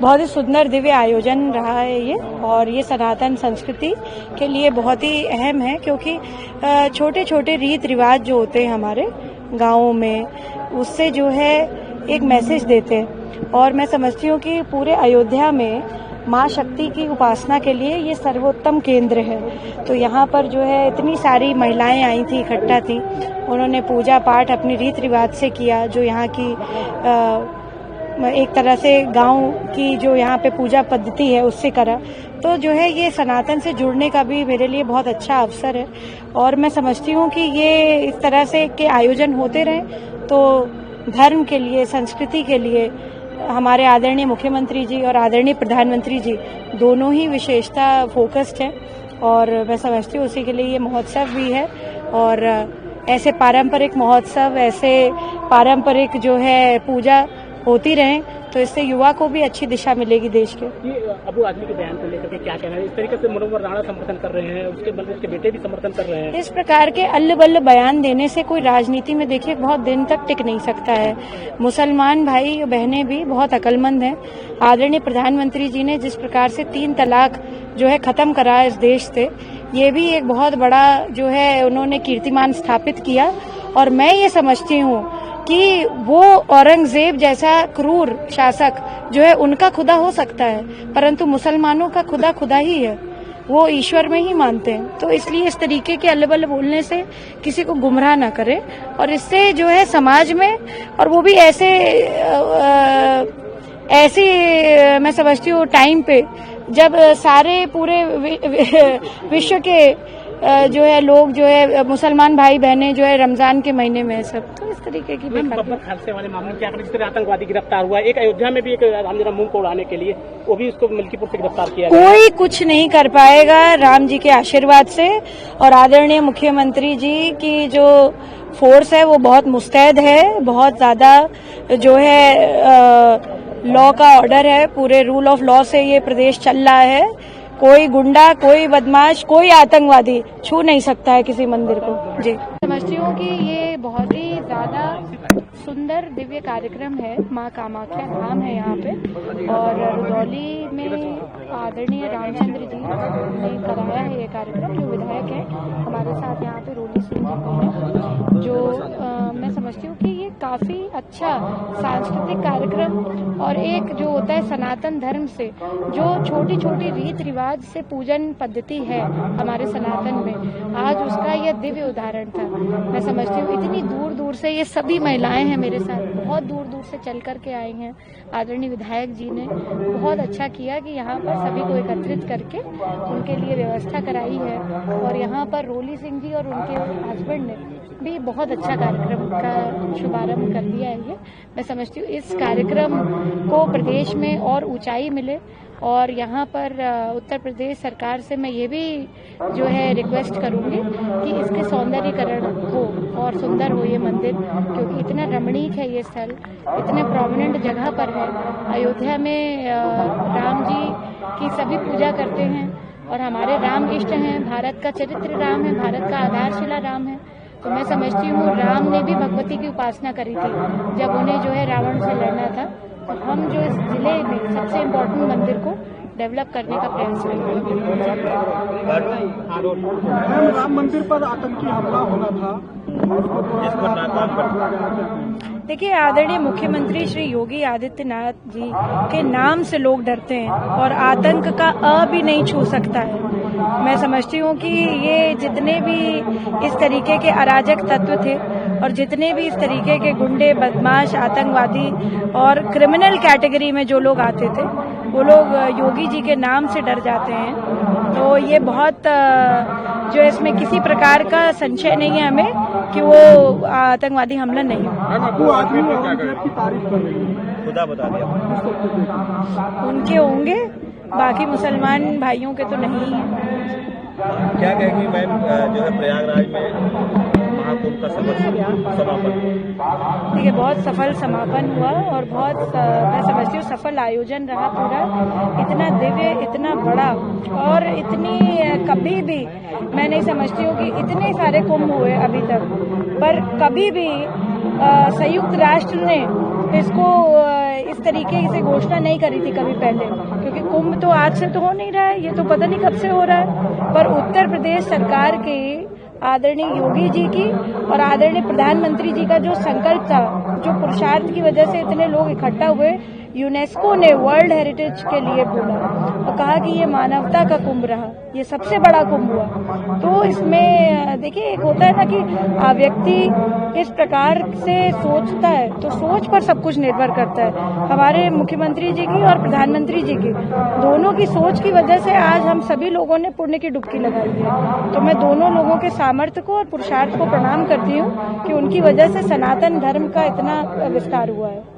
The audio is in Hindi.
बहुत ही सुंदर दिव्य आयोजन रहा है ये, और ये सनातन संस्कृति के लिए बहुत ही अहम है, क्योंकि छोटे छोटे रीत रिवाज जो होते हैं हमारे गाँवों में, उससे जो है एक मैसेज देते हैं। और मैं समझती हूँ कि पूरे अयोध्या में माँ शक्ति की उपासना के लिए ये सर्वोत्तम केंद्र है। तो यहाँ पर जो है इतनी सारी महिलाएं आई थी, इकट्ठा थी, उन्होंने पूजा पाठ अपनी रीत रिवाज से किया, जो यहाँ की एक तरह से गांव की जो यहाँ पे पूजा पद्धति है उससे करा। तो जो है ये सनातन से जुड़ने का भी मेरे लिए बहुत अच्छा अवसर है, और मैं समझती हूँ कि ये इस तरह से के आयोजन होते रहे तो धर्म के लिए, संस्कृति के लिए हमारे आदरणीय मुख्यमंत्री जी और आदरणीय प्रधानमंत्री जी दोनों ही विशेषता फोकस्ड हैं, और मैं समझती हूँ उसी के लिए ये महोत्सव भी है। और ऐसे पारंपरिक महोत्सव, ऐसे पारंपरिक जो है पूजा होती रहे तो इससे युवा को भी अच्छी दिशा मिलेगी देश के। अबू आदमी के बयान को लेकर के क्या कहना है? इस तरीके से मनोहर राणा समर्थन कर रहे हैं, उसके बेटे भी समर्थन कर रहे हैं। इस प्रकार के अल्ल बल्ल बयान देने से कोई राजनीति में देखिए बहुत दिन तक टिक नहीं सकता है। मुसलमान भाई बहनें भी बहुत अक्लमंद हैं। आदरणीय प्रधानमंत्री जी ने जिस प्रकार से 3 तलाक जो है खत्म करा इस देश से, ये भी एक बहुत बड़ा जो है उन्होंने कीर्तिमान स्थापित किया। और मैं ये समझती हूँ कि वो औरंगजेब जैसा क्रूर शासक जो है उनका खुदा हो सकता है, परंतु मुसलमानों का खुदा खुदा ही है, वो ईश्वर में ही मानते हैं। तो इसलिए इस तरीके के अल्ल बल्ल बोलने से किसी को गुमराह ना करे, और इससे जो है समाज में, और वो भी ऐसे मैं समझती हूँ टाइम पे जब सारे पूरे विश्व के जो है लोग जो है मुसलमान भाई बहनें जो है रमजान के महीने में सब, तो इस तरीके की बब्बर खालसे वाले मामले में क्या करें? जिस तरह आतंकवादी गिरफ्तार हुआ, एक अयोध्या में भी एक राम जन्मभूमि को उड़ाने के लिए वो भी उसको मिल्कीपुर से गिरफ्तार किया। कोई कुछ नहीं कर पाएगा राम जी के आशीर्वाद से, और आदरणीय मुख्यमंत्री जी की जो फोर्स है वो बहुत मुस्तैद है, बहुत ज्यादा जो है लॉ का ऑर्डर है, पूरे रूल ऑफ लॉ से ये प्रदेश चल रहा है। कोई गुंडा, कोई बदमाश, कोई आतंकवादी छू नहीं सकता है किसी मंदिर को। जी समझती हूँ कि ये बहुत ही ज्यादा सुंदर दिव्य कार्यक्रम है। माँ कामाख्या धाम है यहाँ पे, और रुदौली में आदरणीय रामचंद्र जी ने कराया है ये कार्यक्रम। जो विधायक है हमारे साथ यहाँ पे रोली सिंह जी, जो मैं समझती हूँ कि ये काफी अच्छा सांस्कृतिक कार्यक्रम, और एक जो होता है सनातन धर्म से जो छोटी छोटी रीत रिवाज से पूजन पद्धति है हमारे सनातन में, आज उसका यह दिव्य उदाहरण था। मैं समझती हूँ इतनी दूर दूर से ये सभी महिलाएं हैं मेरे साथ, बहुत दूर दूर से चल करके आई हैं। आदरणीय विधायक जी ने बहुत अच्छा किया कि यहाँ पर सभी को एकत्रित करके उनके लिए व्यवस्था कराई है, और यहाँ पर रोली सिंह जी और उनके हस्बैंड ने भी बहुत अच्छा कार्यक्रम का शुभारंभ कर दिया है। ये मैं समझती हूँ इस कार्यक्रम को प्रदेश में और ऊंचाई मिले, और यहाँ पर उत्तर प्रदेश सरकार से मैं ये भी जो है रिक्वेस्ट करूँगी कि इसके सौंदर्यीकरण हो और सुंदर हो ये मंदिर, क्योंकि इतना रमणीक है ये स्थल, इतने प्रोमिनेंट जगह पर है। अयोध्या में राम जी की सभी पूजा करते हैं, और हमारे राम इष्ट हैं, भारत का चरित्र राम है, भारत का आधारशिला राम है। तो मैं समझती हूँ राम ने भी भगवती की उपासना करी थी जब उन्हें जो है रावण से लड़ना था। तो हम जो इस जिले में सबसे इम्पोर्टेंट मंदिर को डेवलप करने का प्रयास करेंगे। राम मंदिर पर आतंकी हमला होना था, देखिए आदरणीय मुख्यमंत्री श्री योगी आदित्यनाथ जी के नाम से लोग डरते हैं, और आतंक का अ भी नहीं छू सकता है। मैं समझती हूँ कि ये जितने भी इस तरीके के अराजक तत्व थे, और जितने भी इस तरीके के गुंडे, बदमाश, आतंकवादी और क्रिमिनल कैटेगरी में जो लोग आते थे, वो लोग योगी जी के नाम से डर जाते हैं। तो ये बहुत जो इसमें किसी प्रकार का संशय नहीं है हमें कि वो आतंकवादी हमला नहीं हो। खुदा बता दिया उनके होंगे, बाकी मुसलमान भाइयों के तो नहीं है। क्या कहेंगी मैम, जो है प्रयागराज में महाकुंभ का समापन? देखिए बहुत सफल समापन हुआ, और बहुत मैं समझती हूँ सफल आयोजन रहा पूरा। इतना दिव्य, इतना बड़ा, और इतनी कभी भी मैं नहीं समझती हूँ कि इतने सारे कुंभ हुए अभी तक, पर कभी भी संयुक्त राष्ट्र ने इसको इस तरीके से घोषणा नहीं करी थी कभी पहले, क्योंकि कुंभ तो आज से तो हो नहीं रहा है, ये तो पता नहीं कब से हो रहा है। पर उत्तर प्रदेश सरकार के आदरणीय योगी जी की और आदरणीय प्रधानमंत्री जी का जो संकल्प था, जो पुरुषार्थ की वजह से इतने लोग इकट्ठा हुए, यूनेस्को ने वर्ल्ड हेरिटेज के लिए बोला और कहा कि ये मानवता का कुंभ रहा, ये सबसे बड़ा कुंभ हुआ। तो इसमें देखिए, एक होता है ना कि व्यक्ति इस प्रकार से सोचता है, तो सोच पर सब कुछ निर्भर करता है। हमारे मुख्यमंत्री जी की और प्रधानमंत्री जी की दोनों की सोच की वजह से आज हम सभी लोगों ने पुण्य की डुबकी लगाई है। तो मैं दोनों लोगों के सामर्थ्य को और पुरुषार्थ को प्रणाम करती हूँ कि उनकी वजह से सनातन धर्म का इतना विस्तार हुआ है।